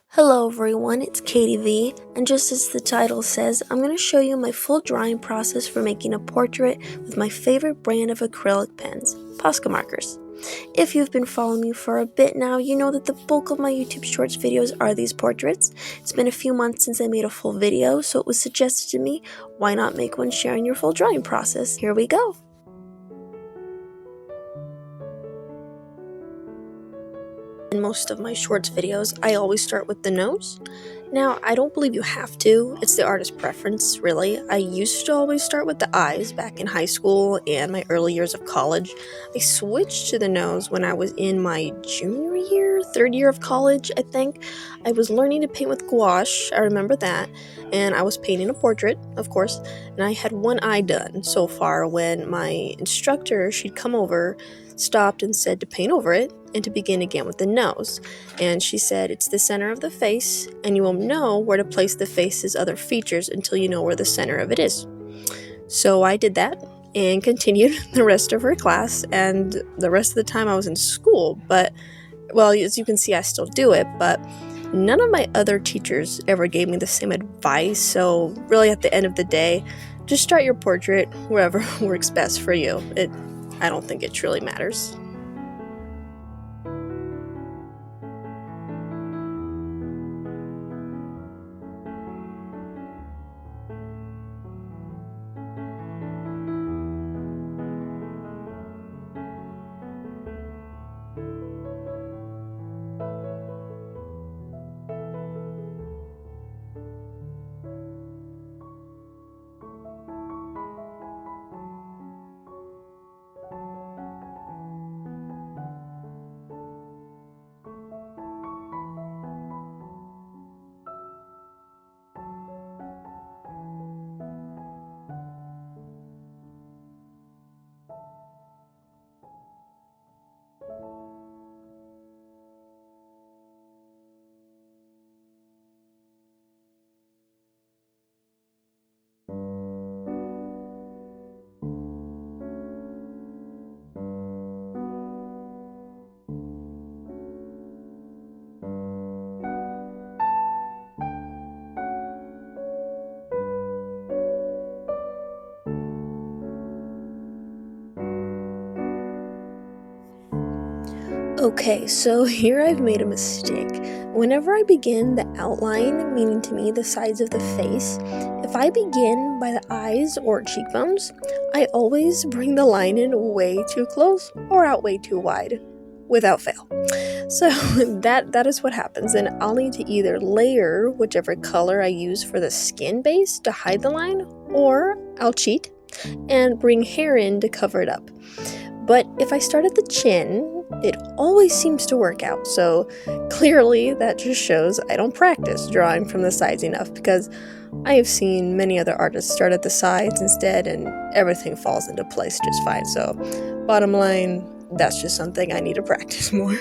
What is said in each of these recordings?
Hello everyone, it's Katie V, and just as the title says, I'm going to show you my full drawing process for making a portrait with my favorite brand of acrylic pens, Posca markers. If you've been following me for a bit now, you know that the bulk of my YouTube Shorts videos are these portraits. It's been a few months since I made a full video, so it was suggested to me, why not make one sharing your full drawing process? Here we go! In most of my shorts videos, I always start with the nose. Now, I don't believe you have to, it's the artist's preference, really. I used to always start with the eyes back in high school and my early years of college. I switched to the nose when I was in my junior year, third year of college, I think. I was learning to paint with gouache, I remember that, and I was painting a portrait, of course, and I had one eye done so far when my instructor, she'd come over, stopped and said to paint over it and to begin again with the nose. And she said it's the center of the face and you won't know where to place the face's other features until you know where the center of it is. So I did that and continued the rest of her class and the rest of the time I was in school. But, well, as you can see, I still do it, but none of my other teachers ever gave me the same advice. So really at the end of the day, just start your portrait wherever works best for you. I don't think it truly matters. Okay, so here I've made a mistake. Whenever I begin the outline, meaning to me the sides of the face, if I begin by the eyes or cheekbones, I always bring the line in way too close or out way too wide, without fail. So that is what happens, and I'll need to either layer whichever color I use for the skin base to hide the line, or I'll cheat and bring hair in to cover it up. But if I start at the chin, it always seems to work out, so clearly that just shows I don't practice drawing from the sides enough, because I have seen many other artists start at the sides instead and everything falls into place just fine. So bottom line, that's just something I need to practice more.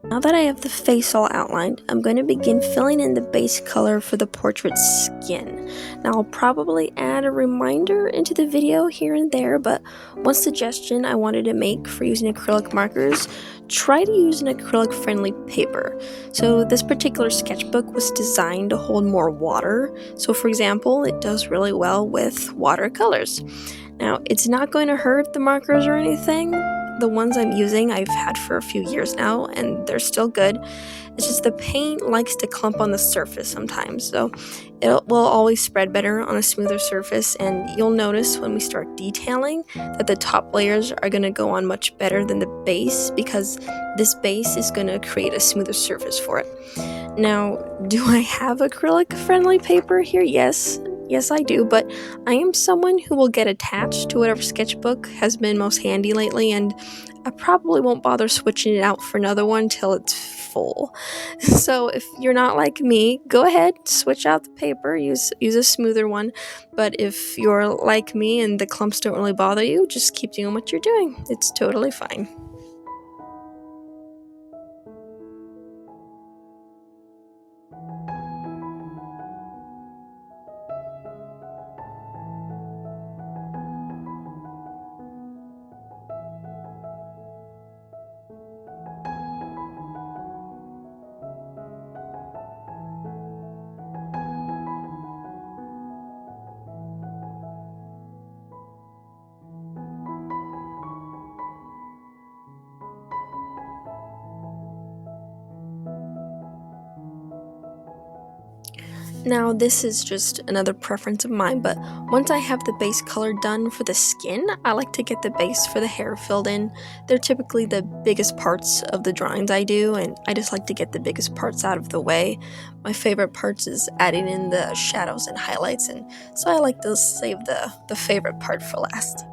Now that I have the face all outlined, I'm going to begin filling in the base color for the portrait's skin. Now I'll probably add a reminder into the video here and there, but one suggestion I wanted to make for using acrylic markers, try to use an acrylic friendly paper. So this particular sketchbook was designed to hold more water, so for example, it does really well with watercolors. Now it's not going to hurt the markers or anything. The ones I'm using I've had for a few years now and they're still good, It's just the paint likes to clump on the surface sometimes, so it will always spread better on a smoother surface, and you'll notice when we start detailing that the top layers are going to go on much better than the base because this base is going to create a smoother surface for it. Now, do I have acrylic-friendly paper here? Yes, I do, but I am someone who will get attached to whatever sketchbook has been most handy lately, and I probably won't bother switching it out for another one till it's full. So if you're not like me, go ahead, switch out the paper, use a smoother one. But if you're like me and the clumps don't really bother you, just keep doing what you're doing. It's totally fine. Now, this is just another preference of mine, but once I have the base color done for the skin, I like to get the base for the hair filled in. They're typically the biggest parts of the drawings I do, and I just like to get the biggest parts out of the way. My favorite parts is adding in the shadows and highlights, and so I like to save the favorite part for last.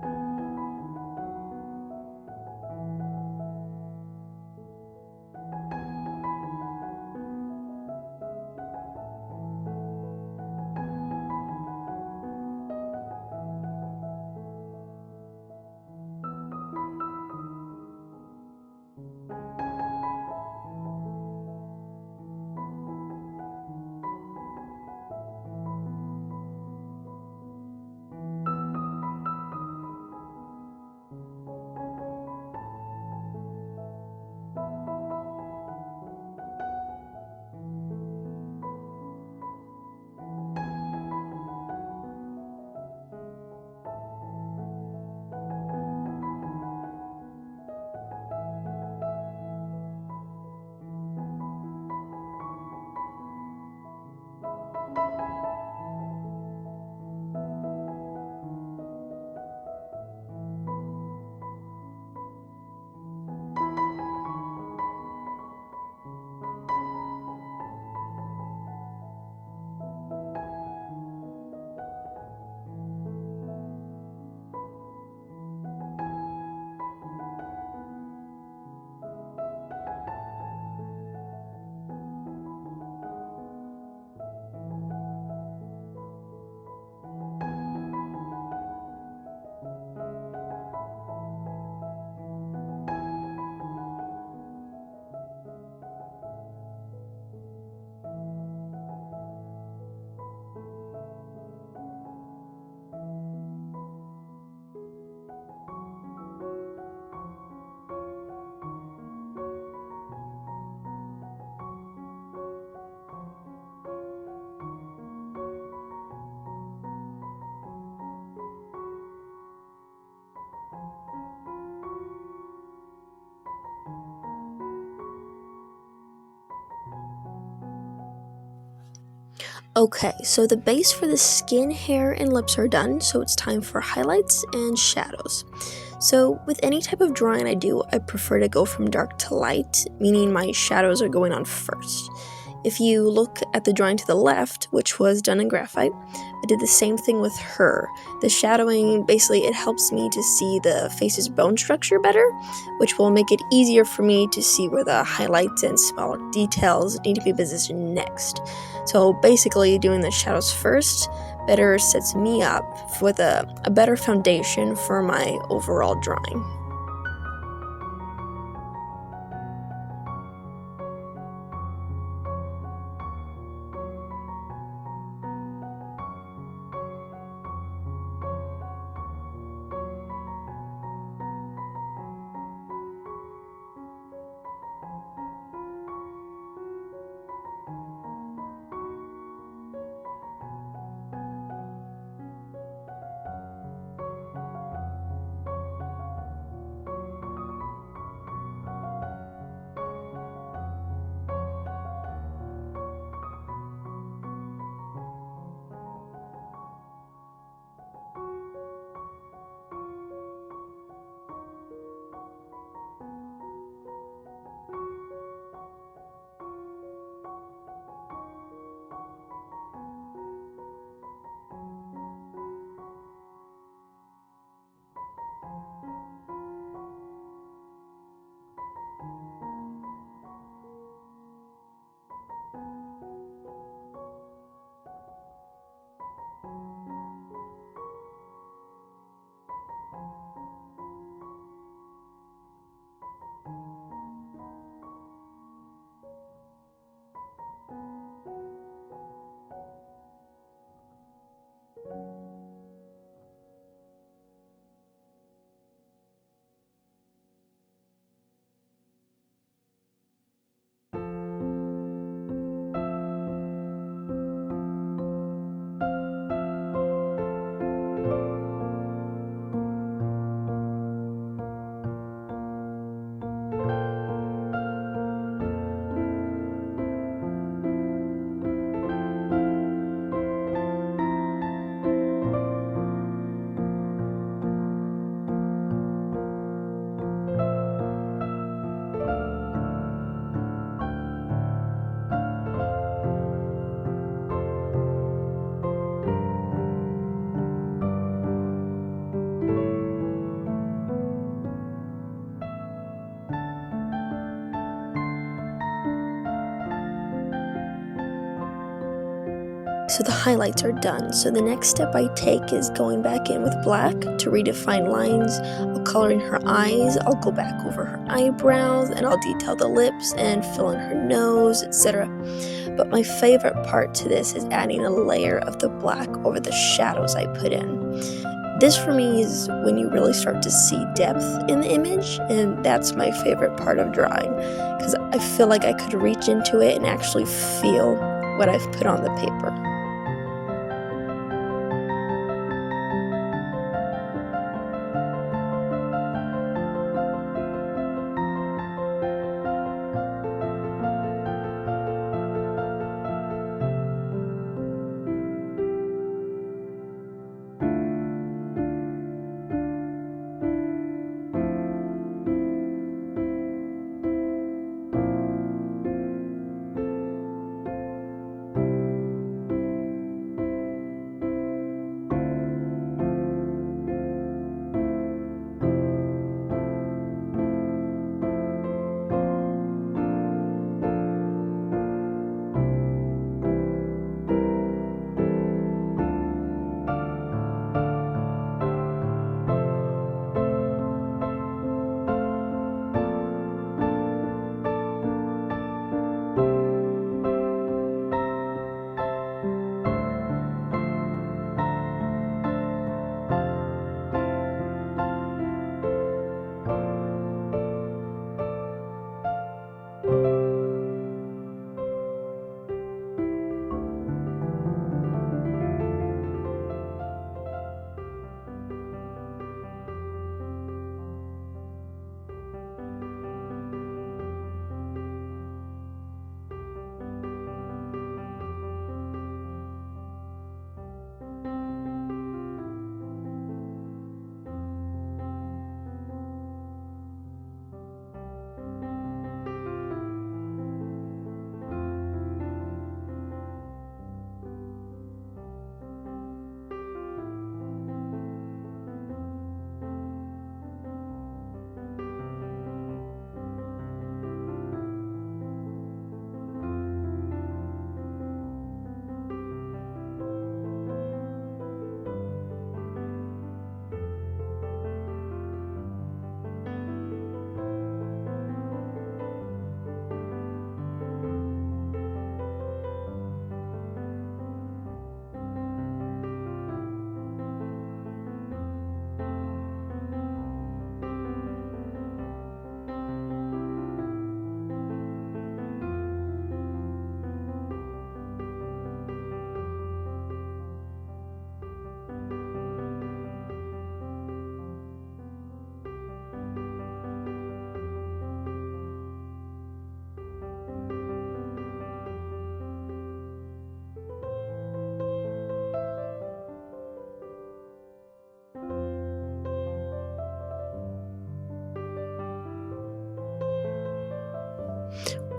Okay, so the base for the skin, hair, and lips are done, so it's time for highlights and shadows. So with any type of drawing I do, I prefer to go from dark to light, meaning my shadows are going on first. If you look at the drawing to the left, which was done in graphite, I did the same thing with her. The shadowing, basically, it helps me to see the face's bone structure better, which will make it easier for me to see where the highlights and smaller details need to be positioned next. So basically, doing the shadows first better sets me up with a better foundation for my overall drawing. So the highlights are done. So the next step I take is going back in with black to redefine lines. I'll color in her eyes, I'll go back over her eyebrows, and I'll detail the lips and fill in her nose, etc. But my favorite part to this is adding a layer of the black over the shadows I put in. This for me is when you really start to see depth in the image, and that's my favorite part of drawing, because I feel like I could reach into it and actually feel what I've put on the paper.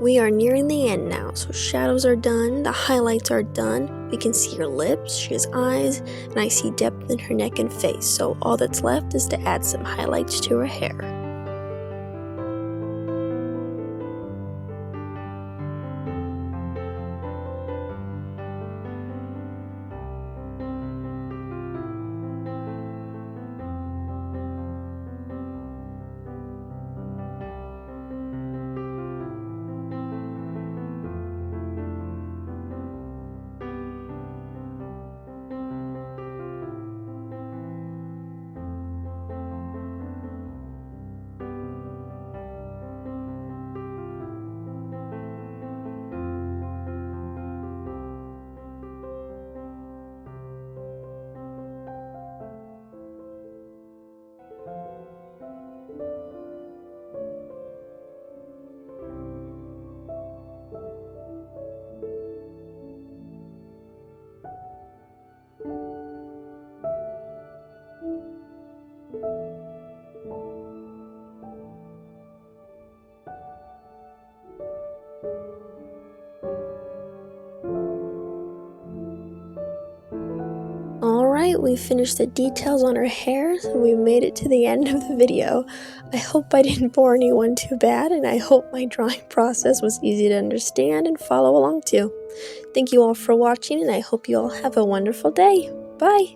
We are nearing the end now, so shadows are done, the highlights are done, we can see her lips, she has eyes, and I see depth in her neck and face, so all that's left is to add some highlights to her hair. Alright, we finished the details on her hair, so we made it to the end of the video. I hope I didn't bore anyone too bad, and I hope my drawing process was easy to understand and follow along too. Thank you all for watching, and I hope you all have a wonderful day. Bye!